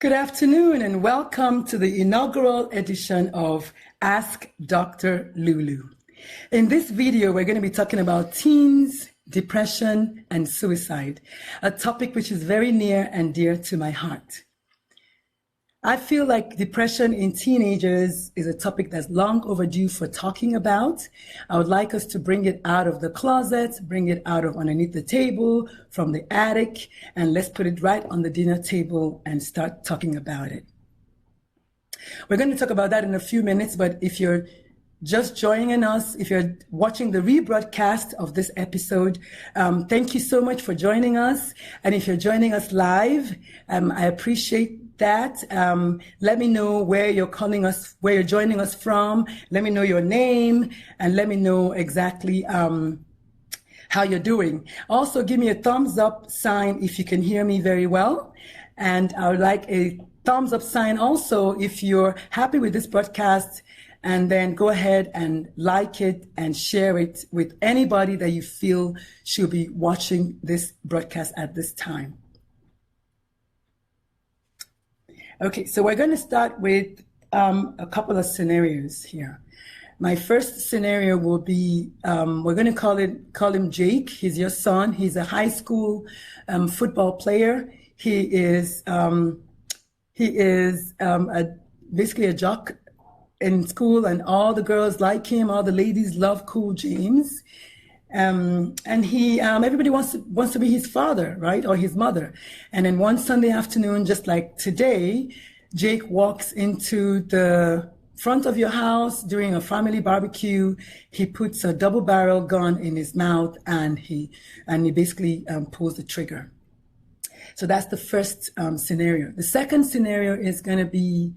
Good afternoon and welcome to the inaugural edition of Ask Dr. Lulu. In this video, we're going to be talking about teens, depression, and suicide, a topic which is very near and dear to my heart. I feel like depression in teenagers is a topic that's long overdue for talking about. I would like us to bring it out of the closet, bring it out of underneath the table, from the attic, and let's put it right on the dinner table and start talking about it. We're going to talk about that in a few minutes, but if you're just joining us, if you're watching the rebroadcast of this episode, thank you so much for joining us. And if you're joining us live, I appreciate that. Let me know where you're calling us, where you're joining us from. Let me know your name and let me know exactly how you're doing. Also, give me a thumbs up sign if you can hear me very well. And I would like a thumbs up sign also if you're happy with this broadcast, and then go ahead and like it and share it with anybody that you feel should be watching this broadcast at this time. Okay, so we're going to start with a couple of scenarios here. My first scenario will be, we're going to call him Jake. He's your son. He's a high school football player. He is basically a jock in school, and all the girls like him. All the ladies love Cool James. And he, everybody wants to be his father, right? Or his mother. And then one Sunday afternoon, just like today, Jake walks into the front of your house during a family barbecue. He puts a double barrel gun in his mouth and he basically pulls the trigger. So that's the first scenario. The second scenario is going to be,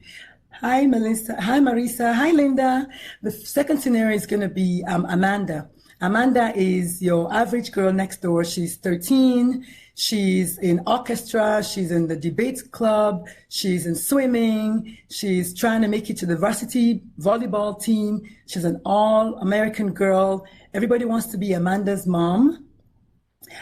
hi, Melissa. Hi, Marisa. Hi, Linda. The second scenario is going to be Amanda. Amanda is your average girl next door. She's 13. She's in orchestra. She's in the debate club. She's in swimming. She's trying to make it to the varsity volleyball team. She's an all-American girl. Everybody wants to be Amanda's mom.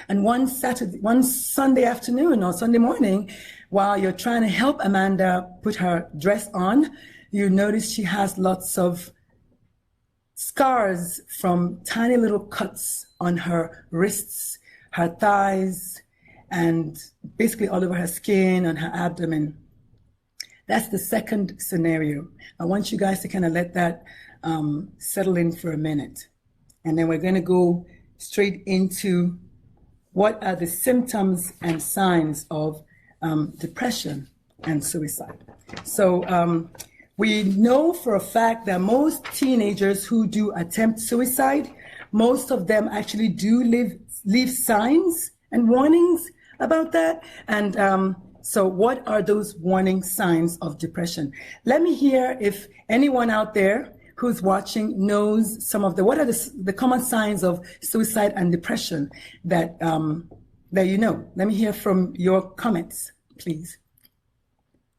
And one Sunday afternoon or Sunday morning, while you're trying to help Amanda put her dress on, you notice she has lots of scars from tiny little cuts on her wrists, her thighs, and basically all over her skin, on her abdomen. That's the second scenario. I want you guys to kind of let that settle in for a minute. And then we're going to go straight into what are the symptoms and signs of depression and suicide. So we know for a fact that most teenagers who do attempt suicide, most of them actually do leave signs and warnings about that. And so what are those warning signs of depression? Let me hear if anyone out there who's watching knows some of what are the common signs of suicide and depression that you know. Let me hear from your comments, please.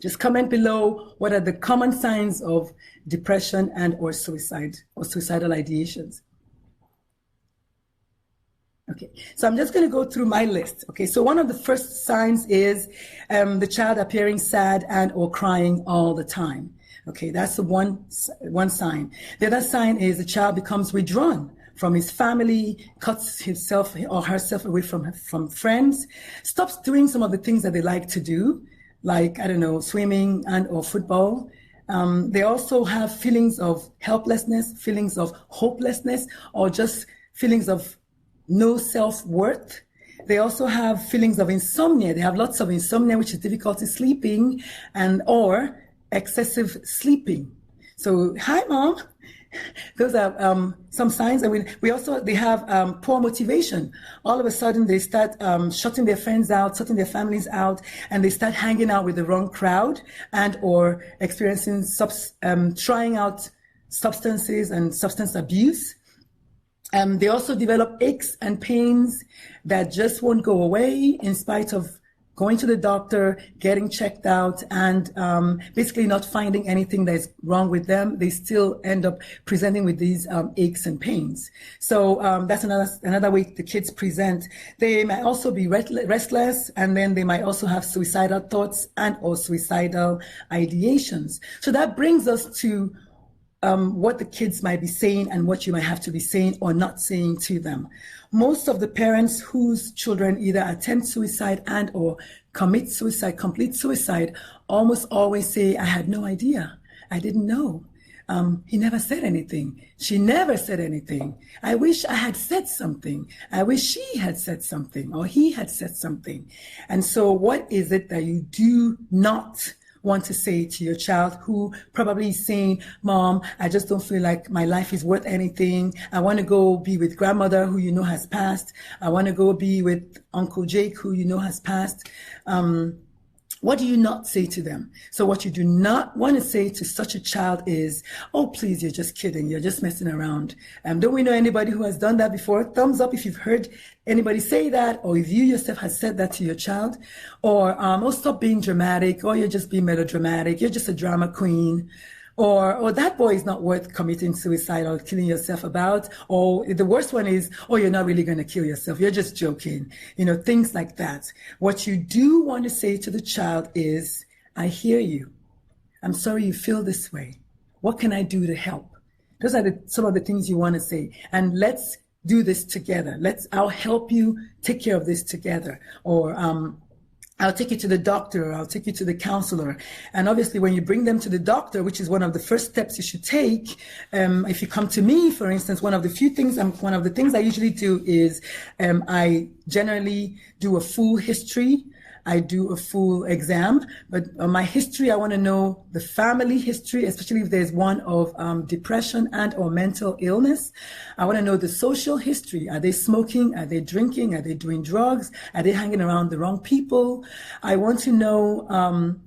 Just comment below what are the common signs of depression and or suicide or suicidal ideations. Okay, so I'm just going to go through my list. Okay, so one of the first signs is the child appearing sad and or crying all the time. Okay, that's the one sign. The other sign is the child becomes withdrawn from his family, cuts himself or herself away from friends, stops doing some of the things that they like to do, like, I don't know, swimming and or football. They also have feelings of helplessness, feelings of hopelessness, or just feelings of no self-worth. They also have feelings of insomnia. They have lots of insomnia, which is difficulty sleeping and or excessive sleeping. So, hi, Mom. Those are some signs. And they have poor motivation. All of a sudden, they start shutting their friends out, shutting their families out, and they start hanging out with the wrong crowd and or experiencing trying out substances and substance abuse. They also develop aches and pains that just won't go away in spite of going to the doctor, getting checked out, and basically not finding anything that is wrong with them, they still end up presenting with these aches and pains. So that's another way the kids present. They might also be restless, and then they might also have suicidal thoughts and or suicidal ideations. So that brings us to what the kids might be saying and what you might have to be saying or not saying to them. Most of the parents whose children either attempt suicide and or commit suicide, complete suicide, almost always say, I had no idea. I didn't know. He never said anything. She never said anything. I wish I had said something. I wish she had said something or he had said something. And so what is it that you do not want to say to your child who probably is saying, Mom, I just don't feel like my life is worth anything. I want to go be with grandmother who you know has passed. I want to go be with Uncle Jake who you know has passed. What do you not say to them? So what you do not want to say to such a child is, oh, please, you're just kidding. You're just messing around. Don't we know anybody who has done that before? Thumbs up if you've heard anybody say that, or if you yourself has said that to your child. Or, oh, stop being dramatic. Or you're just being melodramatic. You're just a drama queen. Or that boy is not worth committing suicide or killing yourself about. Or the worst one is, oh, you're not really going to kill yourself. You're just joking. Things like that. What you do want to say to the child is, I hear you. I'm sorry you feel this way. What can I do to help? Those are some of the things you want to say. And let's do this together. I'll help you take care of this together. Or, I'll take you to the doctor, or I'll take you to the counselor. And obviously when you bring them to the doctor, which is one of the first steps you should take, if you come to me, for instance, one of the things I usually do is I generally do a full history. I do a full exam, but on my history, I want to know the family history, especially if there's one of depression and or mental illness. I want to know the social history. Are they smoking? Are they drinking? Are they doing drugs? Are they hanging around the wrong people? I want to know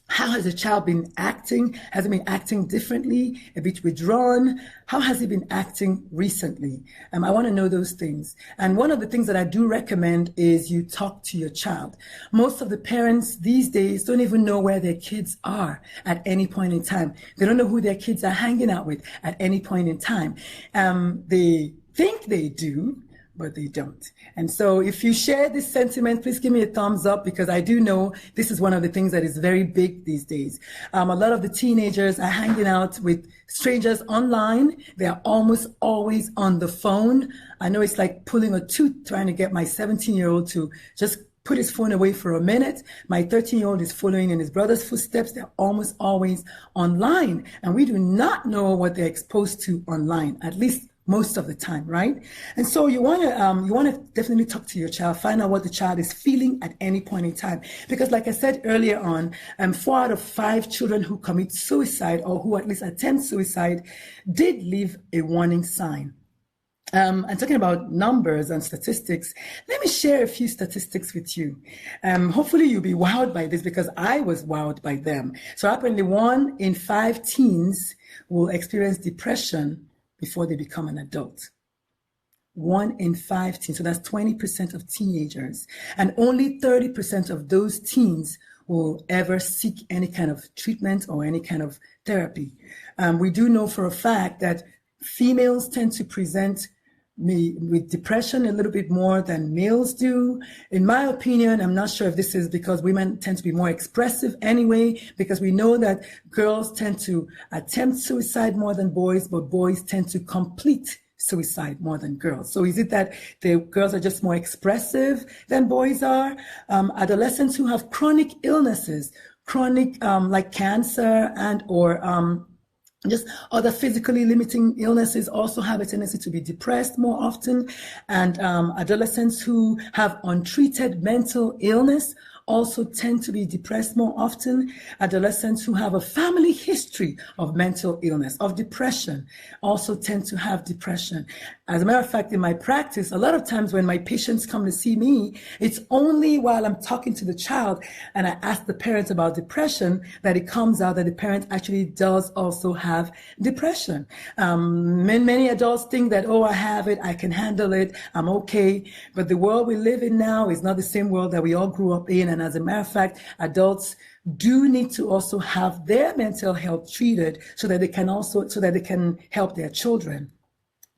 how has the child been acting? Has he been acting differently, a bit withdrawn? How has he been acting recently? I want to know those things. And one of the things that I do recommend is you talk to your child. Most of the parents these days don't even know where their kids are at any point in time. They don't know who their kids are hanging out with at any point in time. They think they do, but they don't. And so if you share this sentiment, please give me a thumbs up, because I do know this is one of the things that is very big these days. A lot of the teenagers are hanging out with strangers online. They are almost always on the phone. I know it's like pulling a tooth trying to get my 17-year-old to just put his phone away for a minute. My 13-year-old is following in his brother's footsteps. They're almost always online. And we do not know what they're exposed to online, at least most of the time, right? And so you want to definitely talk to your child, find out what the child is feeling at any point in time. Because like I said earlier on, 4 out of 5 children who commit suicide or who at least attempt suicide did leave a warning sign. And talking about numbers and statistics, let me share a few statistics with you. Hopefully you'll be wowed by this, because I was wowed by them. So apparently 1 in 5 teens will experience depression before they become an adult. 1 in 5 teens, so that's 20% of teenagers. And only 30% of those teens will ever seek any kind of treatment or any kind of therapy. We do know for a fact that females tend to present with depression a little bit more than males do. In my opinion, I'm not sure if this is because women tend to be more expressive anyway, because we know that girls tend to attempt suicide more than boys, but boys tend to complete suicide more than girls. So is it that the girls are just more expressive than boys are? Adolescents who have chronic illnesses, like cancer and or just other physically limiting illnesses also have a tendency to be depressed more often. And adolescents who have untreated mental illness also tend to be depressed more often. Adolescents who have a family history of mental illness, of depression, also tend to have depression. As a matter of fact, in my practice, a lot of times when my patients come to see me, it's only while I'm talking to the child and I ask the parents about depression that it comes out that the parent actually does also have depression. Many adults think that, oh, I have it, I can handle it, I'm okay. But the world we live in now is not the same world that we all grew up in. And as a matter of fact, adults do need to also have their mental health treated so that they can help their children.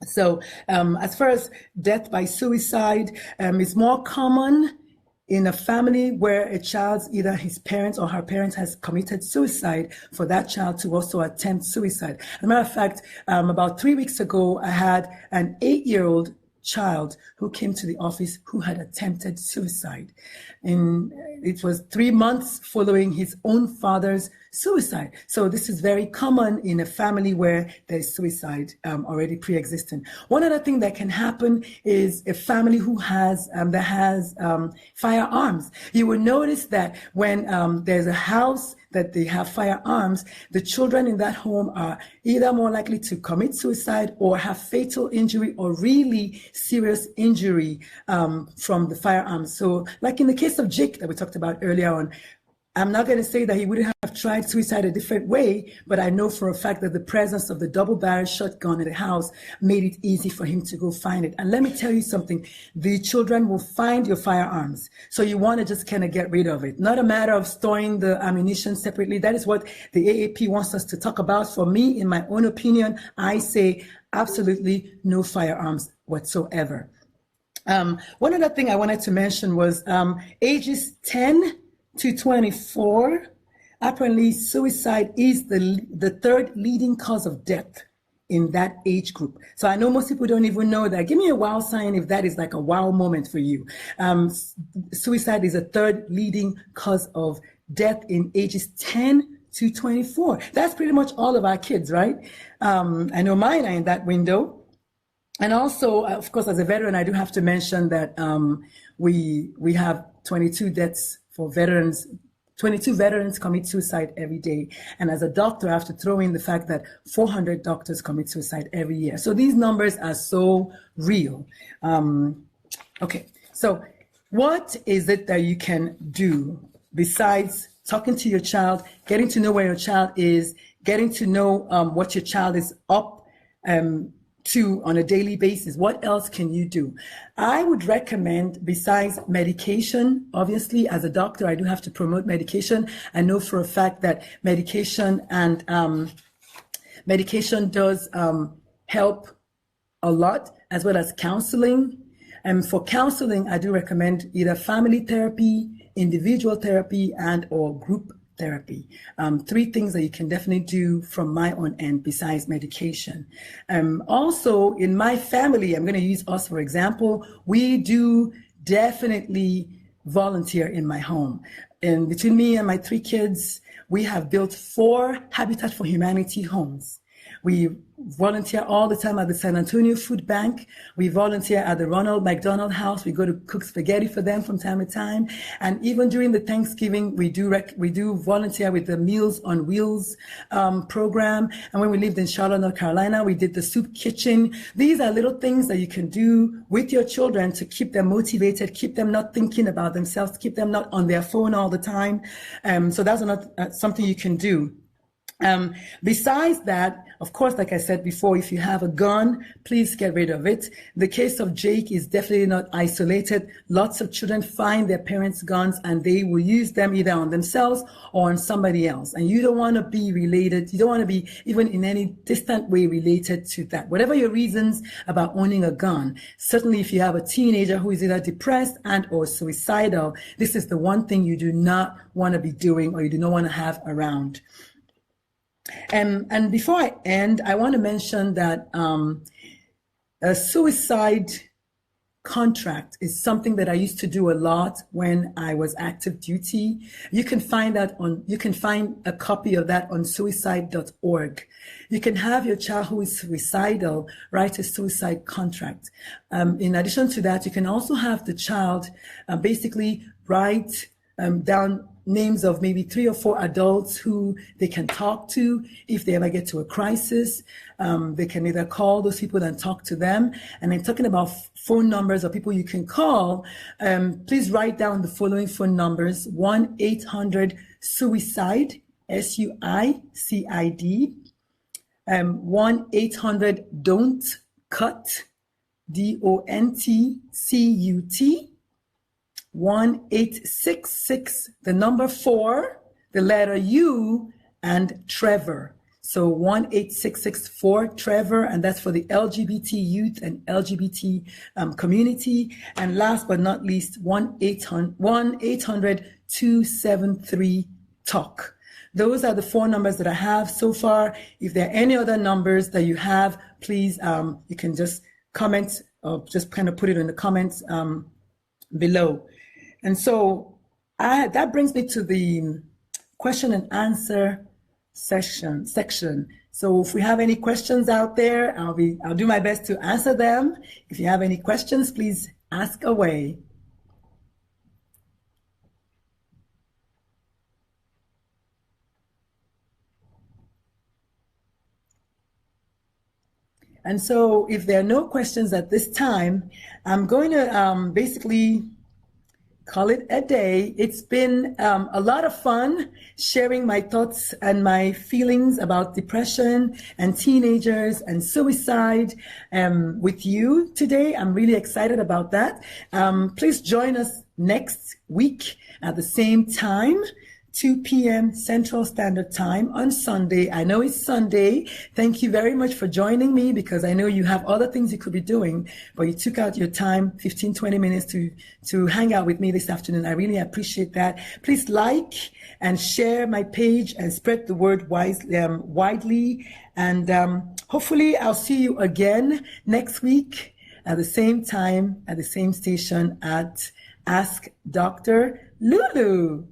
So as far as death by suicide, it's more common in a family where a child's either his parents or her parents has committed suicide for that child to also attempt suicide. As a matter of fact, about 3 weeks ago, I had an 8-year-old child who came to the office who had attempted suicide. And it was 3 months following his own father's suicide. So this is very common in a family where there's suicide already pre-existing. One other thing that can happen is a family who has firearms. You will notice that when there's a house that they have firearms, the children in that home are either more likely to commit suicide or have fatal injury or really serious injury from the firearms. So like in the case of Jake that we talked about earlier on, I'm not going to say that he wouldn't have tried suicide a different way, but I know for a fact that the presence of the double-barrel shotgun in the house made it easy for him to go find it. And let me tell you something, the children will find your firearms. So you want to just kind of get rid of it. Not a matter of storing the ammunition separately. That is what the AAP wants us to talk about. For me, in my own opinion, I say absolutely no firearms whatsoever. One other thing I wanted to mention was ages 10 to 24, apparently suicide is the third leading cause of death in that age group. So I know most people don't even know that. Give me a wow sign if that is like a wow moment for you. Suicide is the third leading cause of death in ages 10 to 24. That's pretty much all of our kids, right? I know mine are in that window. And also, of course, as a veteran, I do have to mention that we have 22 deaths for veterans. 22 veterans commit suicide every day. And as a doctor, I have to throw in the fact that 400 doctors commit suicide every year. So these numbers are so real. Okay, so what is it that you can do besides talking to your child, getting to know where your child is, getting to know what your child is up to on a daily basis? What else can you do? I would recommend, besides medication, obviously, as a doctor, I do have to promote medication. I know for a fact that medication does help a lot, as well as counseling. And for counseling, I do recommend either family therapy, individual therapy, and or group therapy. 3 things that you can definitely do from my own end besides medication. Also, in my family, I'm going to use us for example, we do definitely volunteer in my home. And between me and my 3 kids, we have built 4 Habitat for Humanity homes. We volunteer all the time at the San Antonio Food Bank. We volunteer at the Ronald McDonald House. We go to cook spaghetti for them from time to time. And even during the Thanksgiving, we do volunteer with the Meals on Wheels program. And when we lived in Charlotte, North Carolina, we did the soup kitchen. These are little things that you can do with your children to keep them motivated, keep them not thinking about themselves, keep them not on their phone all the time. So that's not something you can do. Besides that, of course, like I said before, if you have a gun, please get rid of it. The case of Jake is definitely not isolated. Lots of children find their parents' guns and they will use them either on themselves or on somebody else. And you don't want to be related. You don't want to be even in any distant way related to that. Whatever your reasons about owning a gun, certainly if you have a teenager who is either depressed and or suicidal, this is the one thing you do not want to be doing or you do not want to have around. And before I end, I want to mention that a suicide contract is something that I used to do a lot when I was active duty. You can find a copy of that on suicide.org. You can have your child who is suicidal write a suicide contract. In addition to that, you can also have the child basically write down names of maybe 3 or 4 adults who they can talk to if they ever get to a crisis. They can either call those people and talk to them. And I'm talking about phone numbers of people you can call. Please write down the following phone numbers: 1-800-SUICIDE, SUICID, 1-800-DON'T CUT, DONTCUT, 1-866, the number 4, the letter U, and Trevor. So 1-866-4-TREVOR, and that's for the LGBT youth and LGBT community. And last but not least, 1-800-273-TALK. Those are the 4 numbers that I have so far. If there are any other numbers that you have, please, you can just comment or just kind of put it in the comments below. And so that brings me to the question and answer section. So if we have any questions out there, I'll do my best to answer them. If you have any questions, please ask away. And so if there are no questions at this time, I'm going to basically call it a day. It's been a lot of fun sharing my thoughts and my feelings about depression and teenagers and suicide with you today. I'm really excited about that. Please join us next week at the same time, 2 p.m. Central Standard Time on Sunday. I know it's Sunday. Thank you very much for joining me, because I know you have other things you could be doing, but you took out your time, 15, 20 minutes to hang out with me this afternoon. I really appreciate that. Please like and share my page and spread the word widely. And hopefully I'll see you again next week at the same time, at the same station at Ask Dr. Lulu.